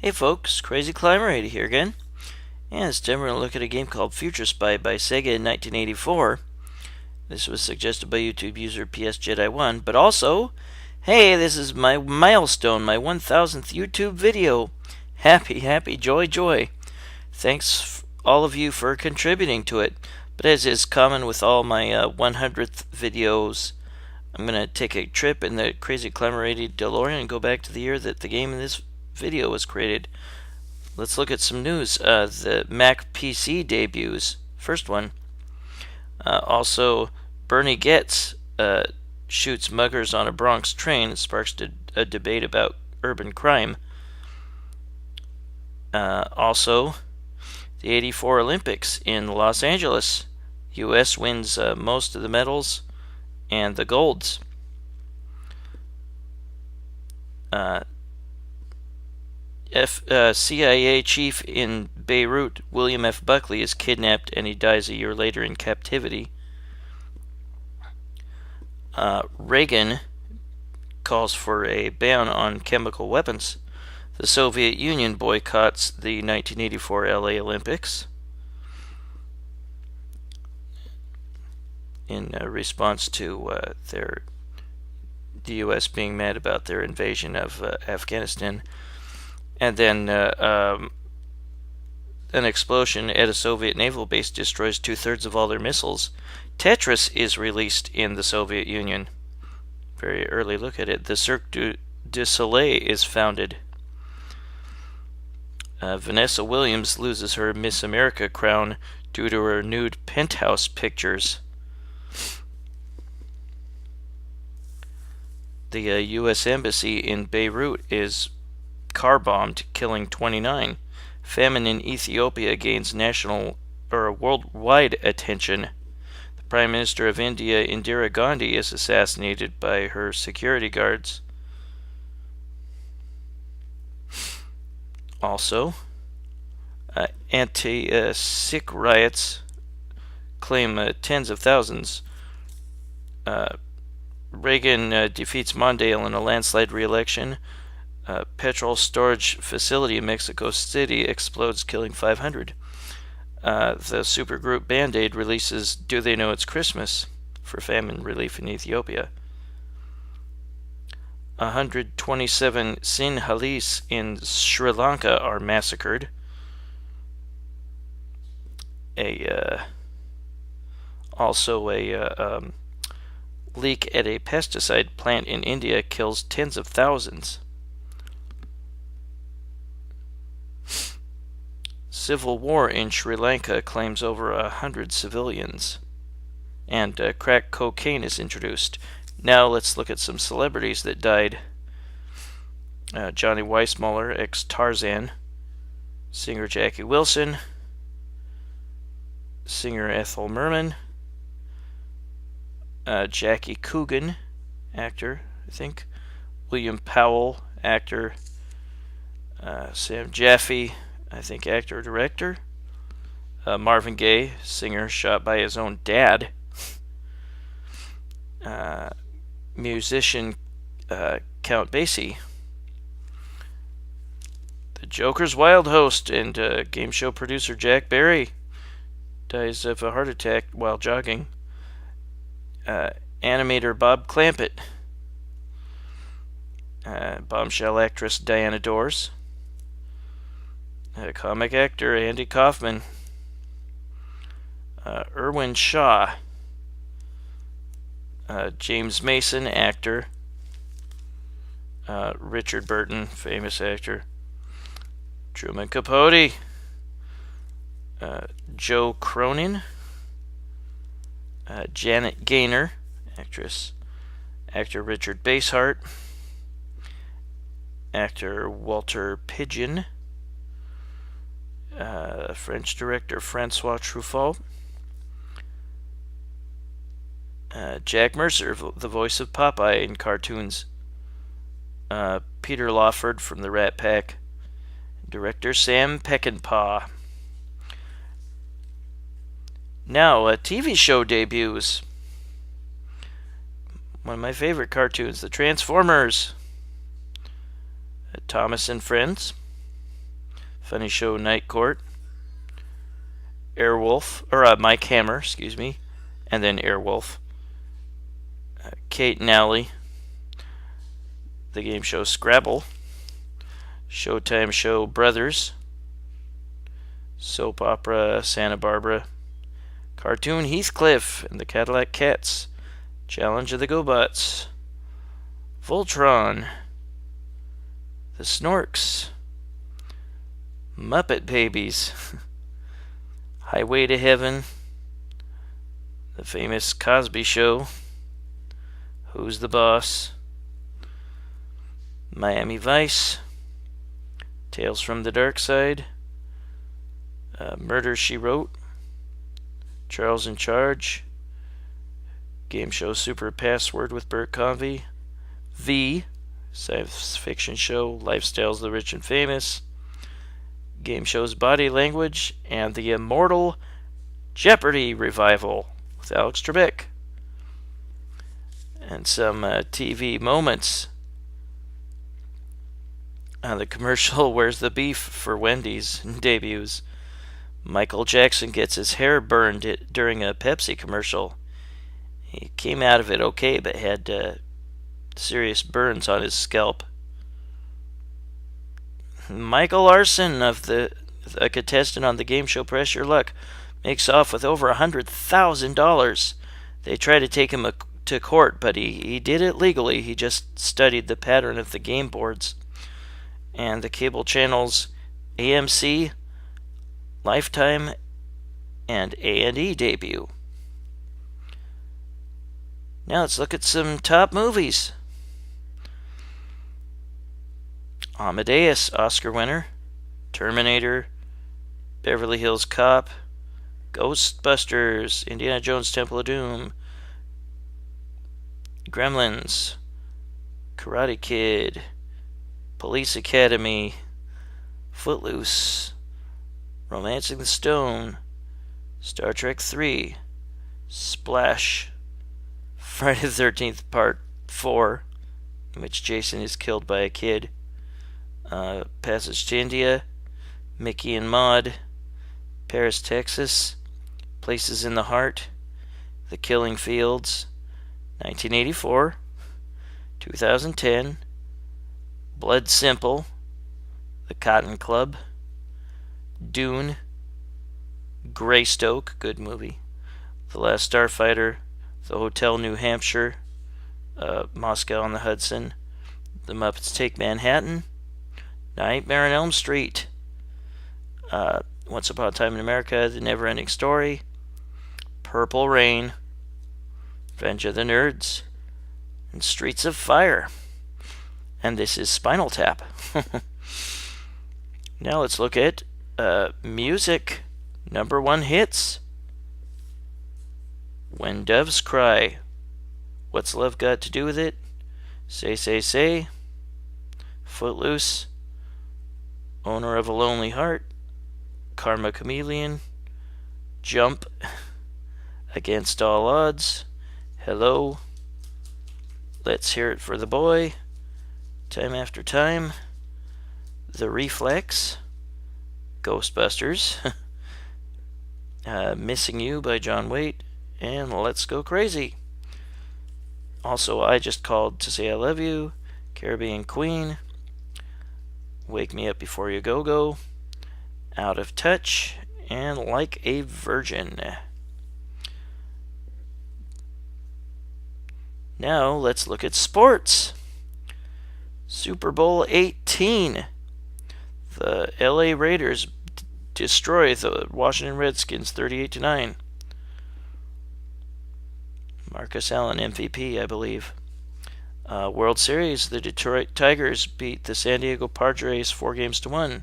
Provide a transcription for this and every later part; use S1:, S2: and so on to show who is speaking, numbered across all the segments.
S1: Hey folks, Crazy Climber 80 here again, and this time we're going to look at a game called Future Spy by Sega in 1984. This was suggested by YouTube user PS Jedi 1, but also, hey, this is my milestone, my 1000th YouTube video. Happy, joy. Thanks all of you for contributing to it, but as is common with all my 100th videos, I'm going to take a trip in the Crazy Climber 80 DeLorean and go back to the year that the game in this video was created. Let's look at some news. The Mac PC debuts. First one. Also, Bernie Getz shoots muggers on a Bronx train. It sparks a debate about urban crime. Also, the '84 Olympics in Los Angeles. U.S. wins most of the medals and the golds. CIA chief in Beirut, William F. Buckley, is kidnapped and he dies a year later in captivity. Reagan calls for a ban on chemical weapons. The Soviet Union boycotts the 1984 LA Olympics in response to the U.S. being mad about their invasion of Afghanistan. And then an explosion at a Soviet naval base destroys 2/3 of all their missiles. Tetris is released in the Soviet Union. Very early look at it. The Cirque du Soleil is founded. Vanessa Williams loses her Miss America crown due to her nude penthouse pictures. The U.S. Embassy in Beirut is car-bombed, killing 29. Famine in Ethiopia gains national or worldwide attention. The Prime Minister of India, Indira Gandhi, is assassinated by her security guards. Also, anti-Sikh riots claim tens of thousands. Reagan defeats Mondale in a landslide re-election. Petrol storage facility in Mexico City explodes, killing 500. The supergroup Band-Aid releases Do They Know It's Christmas for famine relief in Ethiopia. 127 Sinhalese in Sri Lanka are massacred. Also a leak at a pesticide plant in India kills tens of thousands. Civil war in Sri Lanka claims over 100 civilians. And crack cocaine is introduced. Now let's look at some celebrities that died. Johnny Weissmuller, ex-Tarzan. Singer Jackie Wilson. Singer Ethel Merman. Jackie Coogan, actor, I think. William Powell, actor. Sam Jaffe, I think, actor, director. Marvin Gaye, singer, shot by his own dad. Musician Count Basie. The Joker's wild host and game show producer Jack Barry dies of a heart attack while jogging. Animator Bob Clampett. Bombshell actress Diana Dors. Comic actor Andy Kaufman. Irwin Shaw. James Mason, actor. Richard Burton, famous actor. Truman Capote. Joe Cronin. Janet Gaynor, actress. Actor Richard Basehart. Actor Walter Pidgeon. French director Francois Truffaut. Jack Mercer, the voice of Popeye in cartoons. Peter Lawford from the Rat Pack. Director Sam Peckinpah. Now, a TV show debuts. One of my favorite cartoons, the Transformers. Thomas and Friends. Funny Show Night Court, Airwolf, or Mike Hammer, excuse me, and then Airwolf. Kate and Allie, the game show Scrabble, Showtime show Brothers, soap opera Santa Barbara, cartoon Heathcliff and the Cadillac Cats, Challenge of the GoBots, Voltron, the Snorks, Muppet Babies, Highway to Heaven, the famous Cosby Show, Who's the Boss, Miami Vice, Tales from the Dark Side, Murder, She Wrote, Charles in Charge, game show Super Password with Bert Convy, V, science fiction show Lifestyles of the Rich and Famous, game shows Body Language, and the immortal Jeopardy revival with Alex Trebek. And some TV moments. The commercial Where's the Beef for Wendy's debuts. Michael Jackson gets his hair burned during a Pepsi commercial. He came out of it okay, but had serious burns on his scalp. Michael Larson, a contestant on the game show Press Your Luck, makes off with over $100,000. They try to take him to court, but he did it legally. He just studied the pattern of the game boards. And the cable channels AMC, Lifetime, and A&E debut. Now let's look at some top movies. Amadeus, Oscar winner, Terminator, Beverly Hills Cop, Ghostbusters, Indiana Jones Temple of Doom, Gremlins, Karate Kid, Police Academy, Footloose, Romancing the Stone, Star Trek 3, Splash, Friday the 13th Part 4, in which Jason is killed by a kid, Passage to India, Mickey and Maude, Paris, Texas, Places in the Heart, The Killing Fields, 1984, 2010, Blood Simple, The Cotton Club, Dune, Greystoke, good movie, The Last Starfighter, The Hotel New Hampshire, Moscow on the Hudson, The Muppets Take Manhattan, Nightmare on Elm Street, Once Upon a Time in America, The Never-Ending Story, Purple Rain, Revenge of the Nerds, and Streets of Fire. And this is Spinal Tap. Now let's look at music. Number 1 hits. When Doves Cry. What's Love Got to Do with It? Say, Say, Say. Footloose. Owner of a Lonely Heart. Karma Chameleon. Jump. Against All Odds. Hello. Let's Hear It for the Boy. Time After Time. The Reflex. Ghostbusters. Missing You by John Waite. And Let's Go Crazy. Also, I Just Called to Say I Love You. Caribbean Queen. Wake Me Up Before You Go Go. Out of Touch. And Like a Virgin. Now, let's look at sports. Super Bowl 18. The LA Raiders destroy the Washington Redskins 38-9. Marcus Allen MVP, I believe. World Series, the Detroit Tigers beat the San Diego Padres 4-1.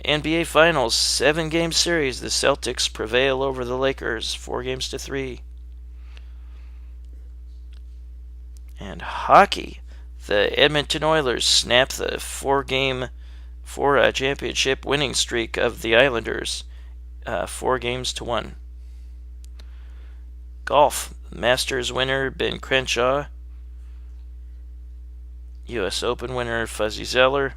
S1: NBA Finals, 7-game series. The Celtics prevail over the Lakers 4-3. And hockey, the Edmonton Oilers snap the 4 championship winning streak of the Islanders, 4-1. Golf, Masters winner Ben Crenshaw U.S. Open winner Fuzzy Zeller.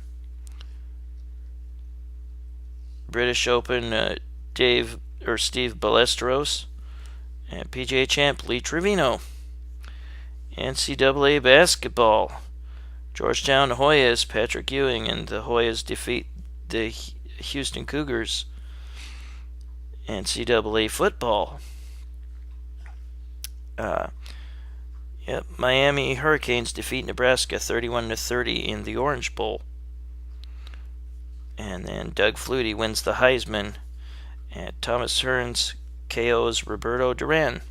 S1: British Open Steve Ballesteros. And PGA champ Lee Trevino. NCAA basketball. Georgetown Hoyas, Patrick Ewing, and the Hoyas defeat the Houston Cougars. NCAA football. Miami Hurricanes defeat Nebraska 31-30 in the Orange Bowl. And then Doug Flutie wins the Heisman. And Thomas Hearns KOs Roberto Duran.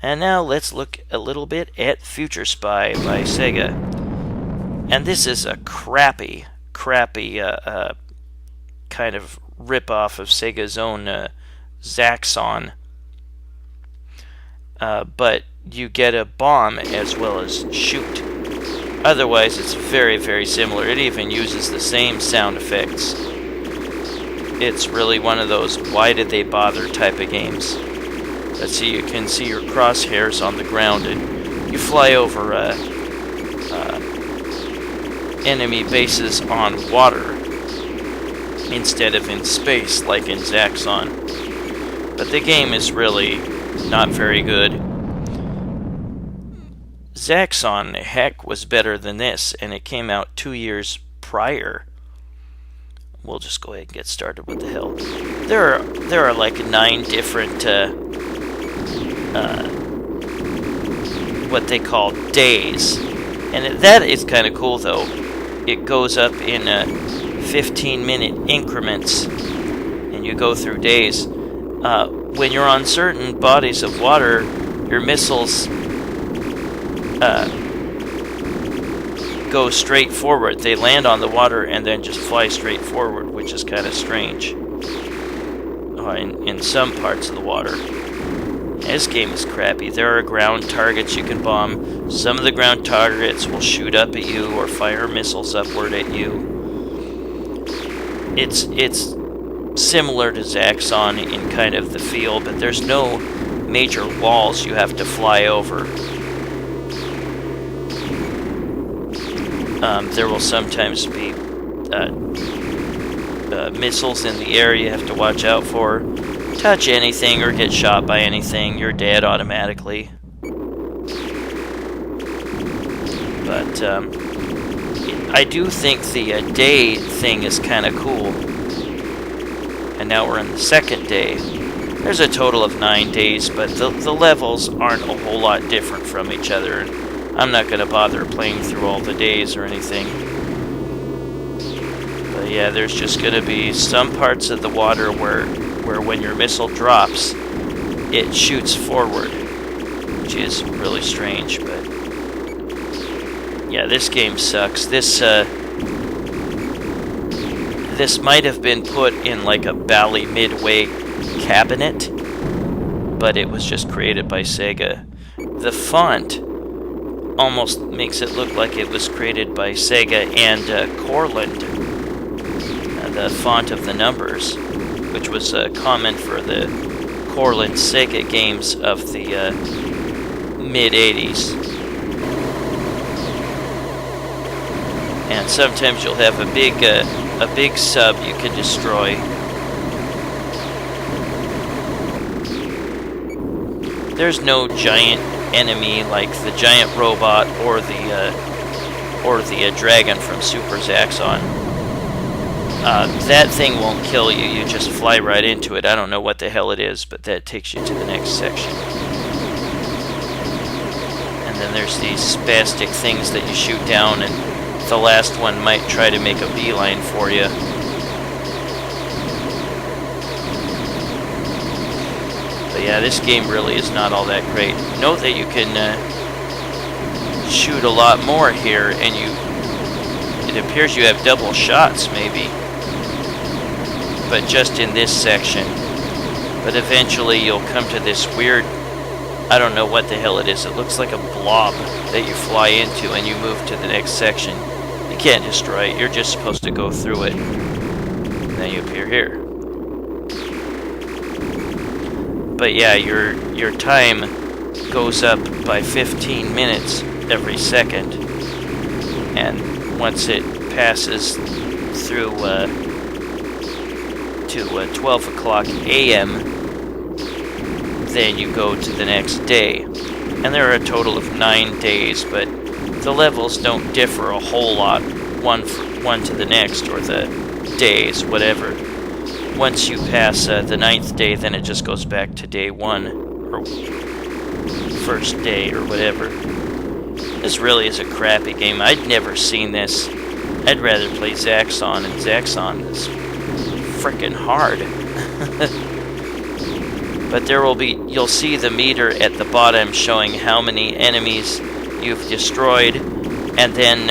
S1: And now let's look a little bit at Future Spy by Sega. And this is a crappy kind of rip-off of Sega's own ZAXXON. But you get a bomb as well as shoot. Otherwise, it's very, very similar. It even uses the same sound effects. It's really one of those why did they bother type of games. Let's see, you can see your crosshairs on the ground, and you fly over enemy bases on water instead of in space like in ZAXXON. But the game is really not very good. ZAXXON, heck, was better than this, and it came out 2 years prior. We'll just go ahead and get started. What the hell? There are like 9 different what they call days, and that is kind of cool though. It goes up in 15-minute increments, and you go through days. When you're on certain bodies of water, your missiles go straight forward. They land on the water and then just fly straight forward, which is kind of strange in some parts of the water. This game is crappy. There are ground targets you can bomb. Some of the ground targets will shoot up at you or fire missiles upward at you. It's similar to ZAXXON in kind of the feel, but there's no major walls you have to fly over. There will sometimes be missiles in the air you have to watch out for. Touch anything or get shot by anything, you're dead automatically. But I do think the day thing is kind of cool. And now we're in the second day. There's a total of 9 days, but the levels aren't a whole lot different from each other. I'm not going to bother playing through all the days or anything. But yeah, there's just going to be some parts of the water where when your missile drops, it shoots forward, which is really strange. But yeah, this game sucks. This might have been put in like a Bally Midway cabinet, but it was just created by Sega. The font almost makes it look like it was created by Sega and Corland, the font of the numbers, which was common for the Corland Sega games of the mid-'80s. And sometimes you'll have a big sub you can destroy. There's no giant enemy like the giant robot or the dragon from Super ZAXXON. That thing won't kill you, you just fly right into it. I don't know what the hell it is, but that takes you to the next section. And then there's these spastic things that you shoot down, and the last one might try to make a beeline for you. But yeah, this game really is not all that great. Note that you can shoot a lot more here, and it appears you have double shots, maybe. But just in this section. But eventually you'll come to this weird, I don't know what the hell it is. It looks like a blob that you fly into and you move to the next section. You can't destroy it, you're just supposed to go through it. And then you appear here. But yeah, your time goes up by 15 minutes every second. and once it passes through to 12 o'clock a.m., then you go to the next day. And there are a total of 9 days, but the levels don't differ a whole lot one to the next, or the days, whatever. Once you pass the 9th day, then it just goes back to day 1, or first day, or whatever. This really is a crappy game. I'd never seen this. I'd rather play ZAXXON, and ZAXXON is frickin' hard. But you'll see the meter at the bottom showing how many enemies you've destroyed, and then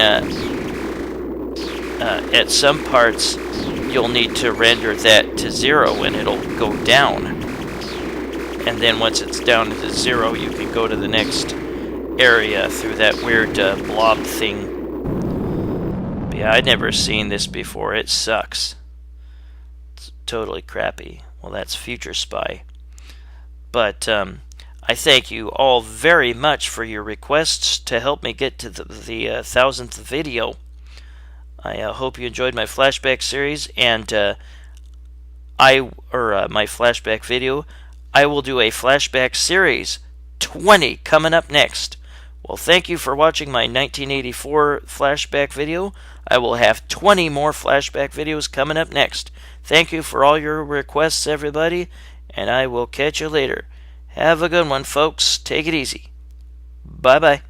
S1: at some parts you'll need to render that to 0 and it'll go down. And then once it's down to 0, you can go to the next area through that weird blob thing. But yeah, I'd never seen this before. It sucks. It's totally crappy. Well, that's Future Spy. But I thank you all very much for your requests to help me get to the 1000th video. I hope you enjoyed my flashback series, and my flashback video. I will do a flashback series 20 coming up next. Well, thank you for watching my 1984 flashback video. I will have 20 more flashback videos coming up next. Thank you for all your requests, everybody, and I will catch you later. Have a good one, folks. Take it easy. Bye-bye.